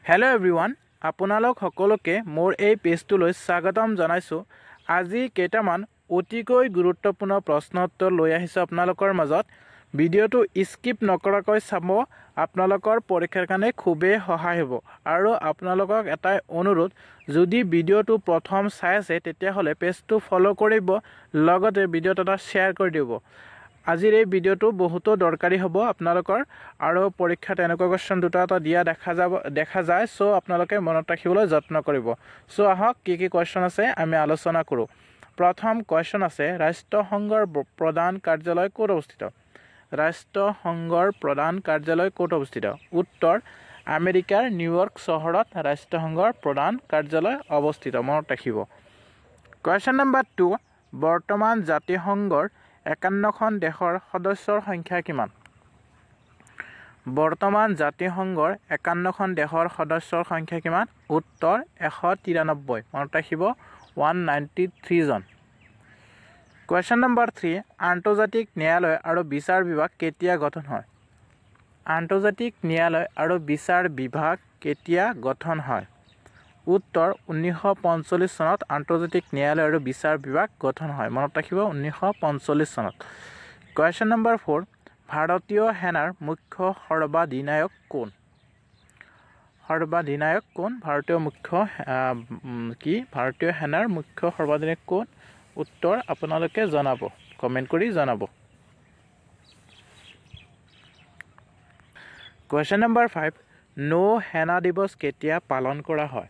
Hello everyone, আপোনালোক সকলোকে মোৰ এই পেজটোলৈ স্বাগতম জনাইছো। আজি কেইটামান অতিকৈ গুৰুত্বপূৰ্ণ প্ৰশ্ন উত্তৰ লৈ আহিছো আপোনালোকৰ মাজত। ভিডিওটো স্কিপ নকৰাকৈ চাব, আপোনালোকৰ পৰীক্ষাৰ কাৰণে খুবেই সহায় হ'ব। আৰু আপোনালোকক এটাই অনুৰোধ, যদি ভিডিওটো প্ৰথম চাই আছে তেতিয়াহ'লে পেজটো ফলো কৰিব, লগতে ভিডিওটো এটা শ্বেয়াৰ কৰি দিব। আজিৰ এই ভিডিওটো বহুতো দৰকাৰী হ'ব আপোনালোকৰ, আৰু পৰীক্ষাত এনেকুৱা কোৱেশ্চন দুটা দিয়া দেখা যায়, সো আপোনালোকে মনত ৰাখিবলৈ যত্ন কৰিব। সো আহক কি কোৱেশ্চন আছে আমি আলোচনা কৰোঁ। প্ৰথম কোৱেশ্চন আছে, ৰাষ্ট্ৰসংঘৰ প্ৰধান কাৰ্যালয় ক'ত অৱস্থিত? ৰাষ্ট্ৰসংঘৰ প্ৰধান কাৰ্যালয় ক'ত অৱস্থিত? উত্তৰ, আমেৰিকাৰ নিউয়ৰ্ক চহৰত ৰাষ্ট্ৰসংঘৰ প্ৰধান কাৰ্যালয় অৱস্থিত, মনত ৰাখিব। কোৱেশ্চন নম্বৰ 2, বৰ্তমান জাতিসংঘৰ 51খন দেশৰ সদস্যৰ সংখ্যা কিমান? বৰ্তমান জাতিসংঘৰ 51খন দেশৰ সদস্যৰ সংখ্যা কিমান? উত্তৰ, 193, মনত ৰাখিব, 193 জন। কোৱেশ্চন নম্বৰ 3, আন্তৰ্জাতিক ন্যায়ালয় আৰু বিচাৰ বিভাগ কেতিয়া গঠন হয়? আন্তৰ্জাতিক ন্যায়ালয় আৰু বিচাৰ বিভাগ কেতিয়া গঠন হয়? উত্তৰ, 1945 চনত আন্তৰ্জাতিক ন্যায়ালয় আৰু বিচাৰ বিভাগ গঠন হয়, মনত ৰাখিব, 1945 চনত। কোৱেশ্চন নম্বৰ 4, ভাৰতীয় সেনাৰ মুখ্য সৰ্বাধিনায়ক কোন? সৰ্বাধিনায়ক কোন? ভাৰতীয় সেনাৰ মুখ্য সৰ্বাধিনায়ক কোন? উত্তৰ আপোনালোকে জনাব, কমেণ্ট কৰি জনাব। কোৱেশ্চন নম্বৰ 5, নৌ সেনা দিৱস কেতিয়া পালন কৰা হয়?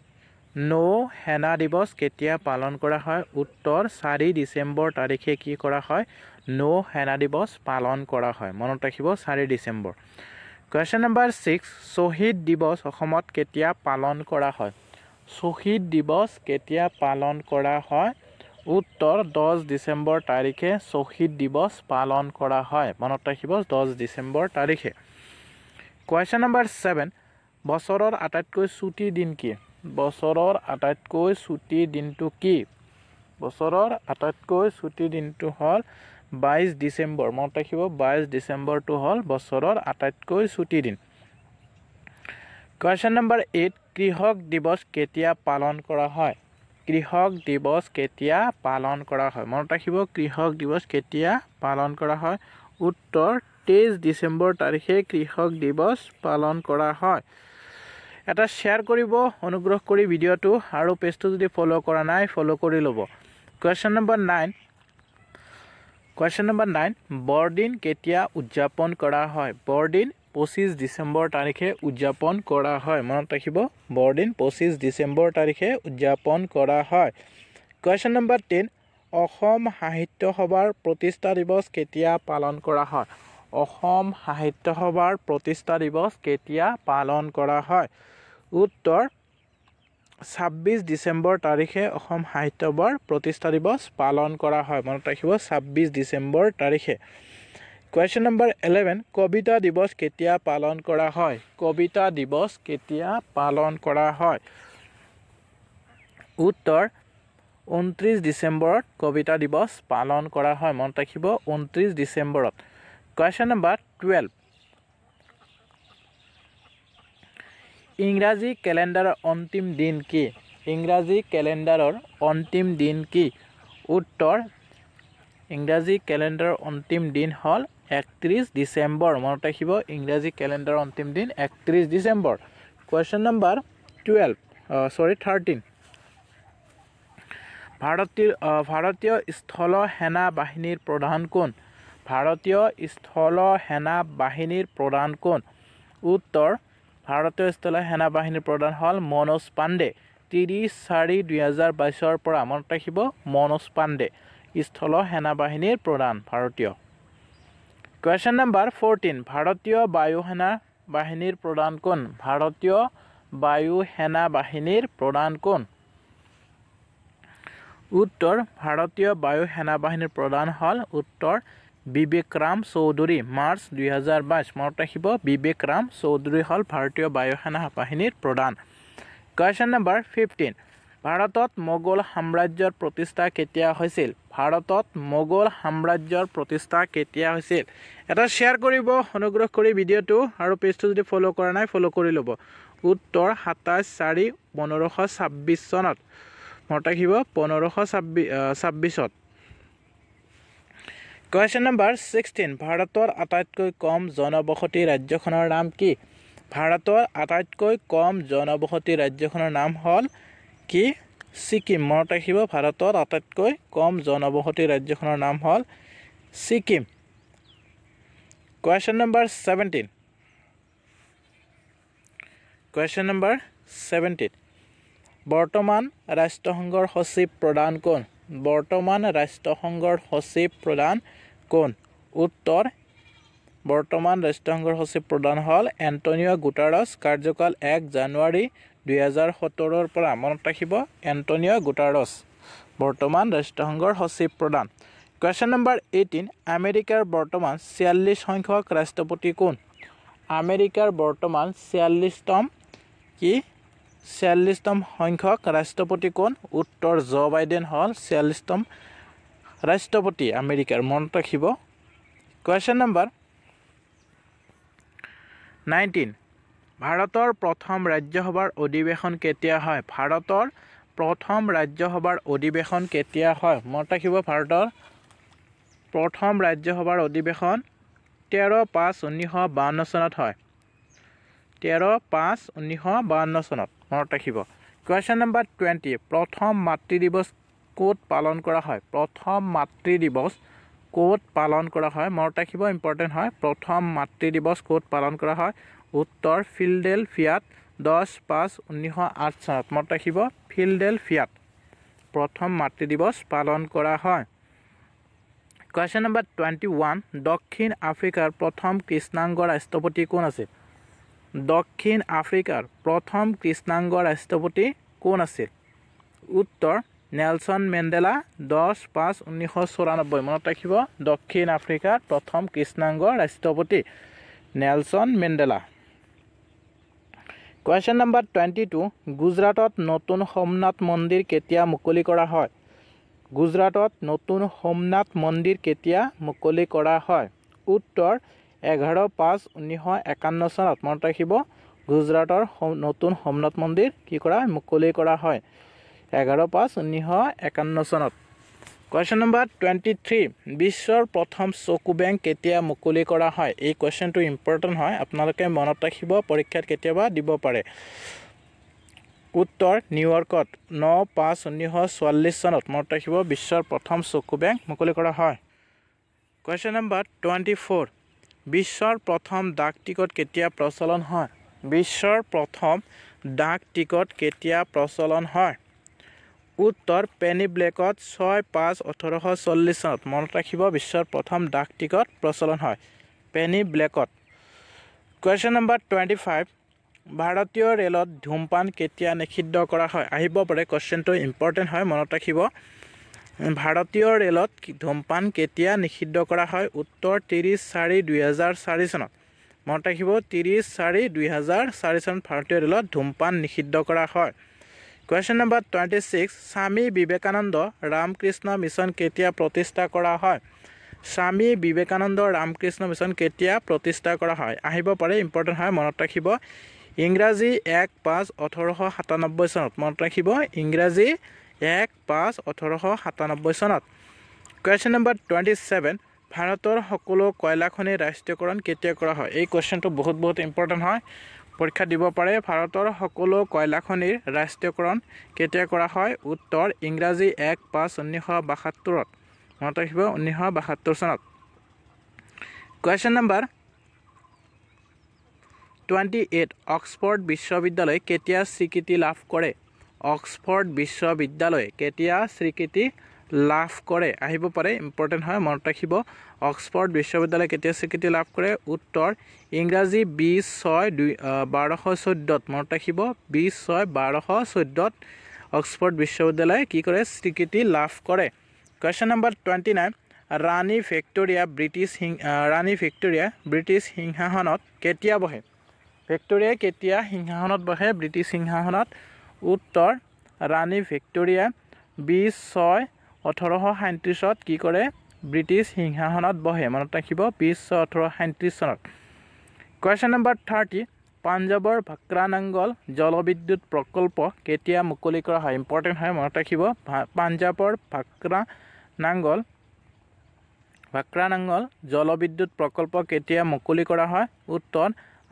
নৌ সেনা দিৱস কেতিয়া পালন কৰা হয়? উত্তৰ, 4 ডিচেম্বৰ তাৰিখে কি কৰা হয়? নৌ সেনা দিৱস পালন কৰা হয়, মনত ৰাখিব, 4 ডিচেম্বৰ। কোৱেশ্চন নম্বৰ 6, শ্বহীদ দিৱস অসমত কেতিয়া পালন কৰা হয়? শ্বহীদ দিৱস কেতিয়া পালন কৰা হয়? উত্তৰ, 10 ডিচেম্বৰ তাৰিখে শ্বহীদ দিৱস পালন কৰা হয়, মনত ৰাখিব, 10 ডিচেম্বৰ তাৰিখে। কোৱেশ্চন নম্বৰ 7, বছৰৰ আটাইতকৈ ছুটি দিন কি? বছৰৰ আটাইতকৈ ছুটি দিনটো কি? বছৰৰ আটাইতকৈ ছুটি দিনটো হ'ল 22 ডিচেম্বৰ, মনত ৰাখিব, 22 ডিচেম্বৰটো হ'ল বছৰৰ আটাইতকৈ ছুটি দিন। কোৱেশ্চন নম্বৰ 8, কৃষক দিৱস কেতিয়া পালন কৰা হয়? কৃষক দিৱস কেতিয়া পালন কৰা হয়? মনত ৰাখিব, কৃষক দিৱস কেতিয়া পালন কৰা হয়? উত্তৰ, 23 ডিচেম্বৰ তাৰিখে কৃষক দিৱস পালন কৰা হয়। এটা শ্বেয়াৰ কৰিব অনুগ্ৰহ কৰি ভিডিওটো, আৰু পেজটো যদি ফলো কৰা নাই ফলো কৰি ল'ব। কোৱেশ্চন নম্বৰ 9, বৰদিন কেতিয়া উদযাপন কৰা হয়? বৰদিন 25 ডিচেম্বৰ তাৰিখে উদযাপন কৰা হয়, মনত ৰাখিব, বৰদিন 25 ডিচেম্বৰ তাৰিখে উদযাপন কৰা হয়। কোৱেশ্চন নম্বৰ 10, অসম সাহিত্য সভাৰ প্ৰতিষ্ঠা দিৱস কেতিয়া পালন কৰা হয়? অসম সাহিত্য সভাৰ প্ৰতিষ্ঠা দিৱস কেতিয়া পালন কৰা হয়? উত্তৰ, 26 ডিচেম্বৰ তাৰিখে অসম সাহিত্য সভাৰ প্ৰতিষ্ঠা দিৱস পালন কৰা হয়, মনত ৰাখিব, 26 ডিচেম্বৰ তাৰিখে। কোৱেশ্চন নম্বৰ 11, কবিতা দিৱস কেতিয়া পালন কৰা হয়? কবিতা দিৱস কেতিয়া পালন কৰা হয়? উত্তৰ, 29 ডিচেম্বৰত কবিতা দিৱস পালন কৰা হয়, মনত ৰাখিব, 29 ডিচেম্বৰত। কোৱেশ্চন নম্বৰ 12, ইংৰাজী কেলেণ্ডাৰৰ অন্তিম দিন কি? ইংৰাজী কেলেণ্ডাৰৰ অন্তিম দিন কি? উত্তৰ, ইংৰাজী কেলেণ্ডাৰৰ অন্তিম দিন হ'ল 31 ডিচেম্বৰ, মনত ৰাখিব, ইংৰাজী কেলেণ্ডাৰৰ অন্তিম দিন 31 ডিচেম্বৰ। কোৱেশ্চন নম্বৰ 13, ভাৰতীয় স্থল সেনা বাহিনীৰ প্ৰধান কোন? ভাৰতীয় স্থল সেনা বাহিনীৰ প্ৰধান কোন? উত্তৰ, ভাৰতীয় স্থল সেনা বাহিনীৰ প্ৰধান হ'ল মনোজ পাণ্ডে, 30/4/2022 পৰা, মনত ৰাখিব, মনোজ পাণ্ডে স্থল সেনা বাহিনীৰ প্ৰধান ভাৰতীয়। কোৱেশ্চন নম্বৰ 14, ভাৰতীয় বায়ু সেনা বাহিনীৰ প্ৰধান কোন? ভাৰতীয় বায়ু সেনা বাহিনীৰ প্ৰধান কোন? উত্তৰ, ভাৰতীয় বায়ু সেনা বাহিনীৰ প্ৰধান হ'ল উত্তৰ, বিবেকৰাম চৌধুৰী, মাৰ্চ 2022, মনত ৰাখিব, বিবেকৰাম চৌধুৰী হ'ল ভাৰতীয় বায়ু সেনা বাহিনীৰ প্ৰধান। কোৱেশ্চন নম্বৰ 15, ভাৰতত মোগল সাম্ৰাজ্যৰ প্ৰতিষ্ঠা কেতিয়া হৈছিল? ভাৰতত মোগল সাম্ৰাজ্যৰ প্ৰতিষ্ঠা কেতিয়া হৈছিল? এটা শ্বেয়াৰ কৰিব অনুগ্ৰহ কৰি ভিডিওটো, আৰু পেজটো যদি ফলো কৰা নাই ফলো কৰি ল'ব। উত্তৰ 27/4/1526 চনত মনত ৰাখিব 1526 Question number 16 ভাৰতৰ আটাইতকৈ কম জনবসতি ৰাজ্যখনৰ নাম কি ভাৰতৰ আটাইতকৈ কম জনবসতি ৰাজ্যখনৰ নাম হ'ল কি ছিকিম মনত ৰাখিব ভাৰতৰ আটাইতকৈ কম জনবসতি ৰাজ্যখনৰ নাম হ'ল Sikkim Question number 17 Question number 17 বৰ্তমান ৰাষ্ট্ৰসংঘৰ সচিব প্ৰধান কোন বৰ্তমান ৰাষ্ট্ৰসংঘৰ সচিব প্ৰধান কোন উত্তৰ বৰ্তমান ৰাষ্ট্ৰসংঘৰ সচিব প্ৰধান হ'ল এন্টনিও গুটাৰেছ কাৰ্যকাল 1 জানুৱাৰী 2017 পৰা মনত ৰাখিব এন্টনিও গুটাৰেছ বৰ্তমান ৰাষ্ট্ৰসংঘৰ সচিব প্ৰধান Question number 18 আমেৰিকাৰ বৰ্তমান 46 সংখ্যক ৰাষ্ট্ৰপতি কোন আমেৰিকাৰ বৰ্তমান 46তম কি 46তম সংখ্যক ৰাষ্ট্ৰপতি কোন উত্তৰ জো বাইডেন হ'ল 46তম ৰাষ্ট্ৰপতি আমেৰিকাৰ মনত ৰাখিব Question number 19 ভাৰতৰ প্ৰথম ৰাজ্যসভাৰ অধিৱেশন কেতিয়া হয় ভাৰতৰ প্ৰথম ৰাজ্যসভাৰ অধিৱেশন কেতিয়া হয় মনত ৰাখিব ভাৰতৰ প্ৰথম ৰাজ্যসভাৰ অধিৱেশন 13/5/1952 চনত হয় 13/5/1952 চনত মনত ৰাখিব Question number 20 প্ৰথম মাতৃ দিৱস ক'ত পালন কৰা হয় প্ৰথম মাতৃ দিৱস ক'ত পালন কৰা হয় মনত ৰাখিব ইম্পৰ্টেন্ট হয় প্ৰথম মাতৃ দিৱস ক'ত পালন কৰা হয় উত্তৰ ফিলাডেলফিয়াত 10/5/1908 চনত মনত ৰাখিব ফিলাডেলফিয়াত প্ৰথম মাতৃ দিৱস পালন কৰা হয় Question number 21 দক্ষিণ আফ্ৰিকাৰ প্ৰথম কৃষ্ণাংগ ৰাষ্ট্ৰপতি কোন আছিল দক্ষিণ আফ্ৰিকাৰ প্ৰথম কৃষ্ণাংগ ৰাষ্ট্ৰপতি কোন আছিল উত্তৰ নেলছন মেণ্ডেলা 10/5/1994 মনত ৰাখিব দক্ষিণ আফ্ৰিকাৰ প্ৰথম কৃষ্ণাংগ ৰাষ্ট্ৰপতি নেলছন মেণ্ডেলা Question number 22 গুজৰাটত নতুন সোমনাথ মন্দিৰ কেতিয়া মুকলি কৰা হয় গুজৰাটত নতুন সোমনাথ মন্দিৰ কেতিয়া মুকলি কৰা হয় উত্তৰ 11/5/1951 চনত মনত ৰাখিব গুজৰাটৰ নতুন সোমনাথ মন্দিৰ কি কৰা মুকলি কৰা হয় 11/5/1951 চনত Question number 23 বিশ্বৰ প্ৰথম চকু বেংক কেতিয়া মুকলি কৰা হয় এই কোৱেশ্চনটো ইম্পৰ্টেন্ট হয় আপোনালোকে মনত ৰাখিব পৰীক্ষাত কেতিয়াবা দিব পাৰে উত্তৰ নিউয়ৰ্কত 9/5/1944 চনত মনত ৰাখিব বিশ্বৰ প্ৰথম চকু বেংক মুকলি কৰা হয় Question number 24 বিশ্বৰ প্ৰথম ডাক টিকট কেতিয়া প্ৰচলন হয় বিশ্বৰ প্ৰথম ডাক টিকট কেতিয়া প্ৰচলন হয় উত্তৰ পেনি ব্লেকত 6/5/1840 চনত মনত ৰাখিব বিশ্বৰ প্ৰথম ডাক টিকট প্ৰচলন হয় পেনি ব্লেকত Question number 25 ভাৰতীয় ৰেলত ধূমপান কেতিয়া নিষিদ্ধ কৰা হয় আহিব পাৰে কোৱেশ্চনটো ইম্পৰ্টেন্ট হয় মনত ৰাখিব ভাৰতীয় ৰেলত ধূমপান কেতিয়া নিষিদ্ধ কৰা হয় উত্তৰ 30/4/2004 চনত মনত ৰাখিব 30/4/2004 চনত ভাৰতীয় ৰেলত ধূমপান নিষিদ্ধ কৰা হয় Question number 26 Swami Vivekananda Ramakrishna mission কেতিয়া প্ৰতিষ্ঠা কৰা হয় স্বামী বিবেকানন্দ ৰামকৃষ্ণ মিছন কেতিয়া প্ৰতিষ্ঠা কৰা হয় আহিব পাৰে ইম্পৰ্টেন্ট হয় মনত ৰাখিব ইংৰাজী 1/5/1897 চনত মনত ৰাখিব ইংৰাজী 1/5/1897 চনত Question number 27 ভাৰতৰ সকলো কয়লা খনি ৰাষ্ট্ৰীয়কৰণ কেতিয়া কৰা হয় এই কোৱেশ্চনটো বহুত ইম্পৰ্টেন্ট হয় পৰীক্ষা দিব পাৰে ভাৰতৰ সকলো কয়লা খনিৰ ৰাষ্ট্ৰীয়কৰণ কেতিয়া কৰা হয় উত্তৰ ইংৰাজী 1/5/1972 মনত ৰাখিব 1972 চনত Question number 28 অক্সফৰ্ড বিশ্ববিদ্যালয় কেতিয়া স্বীকৃতি লাভ কৰে অক্সফৰ্ড বিশ্ববিদ্যালয় কেতিয়া স্বীকৃতি লাভ কৰে আহিব পাৰে ইম্পৰ্টেন্ট হয় মনত ৰাখিব অক্সফৰ্ড বিশ্ববিদ্যালয় কেতিয়া স্বীকৃতি লাভ কৰে উত্তৰ ইংৰাজী 20/6/1214 মনত ৰাখিব 20/6/1214 অক্সফৰ্ড বিশ্ববিদ্যালয় কি কৰে স্বীকৃতি লাভ কৰে Question number 29 ৰাণী ভিক্টোৰিয়া ব্ৰিটিছ সিংহাসনত কেতিয়া বহে ভিক্টোৰিয়া কেতিয়া সিংহাসনত বহে ব্ৰিটিছ সিংহাসনত উত্তৰ ৰাণী ভিক্টোৰিয়া 20/6/1837 কি কৰে ব্ৰিটিছ সিংহাসনত বহে মনত ৰাখিব 20/6/1837 চনত Question number 30 পাঞ্জাৱৰ ভাক্ৰানাংগল জলবিদ্যুৎ প্ৰকল্প কেতিয়া মুকলি কৰা হয়? ইম্পৰ্টেণ্ট হয়, মনত ৰাখিব। পাঞ্জাৱৰ ভাক্ৰানাংগল জলবিদ্যুৎ প্ৰকল্প কেতিয়া মুকলি কৰা হয়? উত্তৰ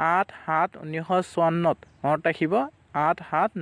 8/7/1954। মনত ৰাখিব 8/7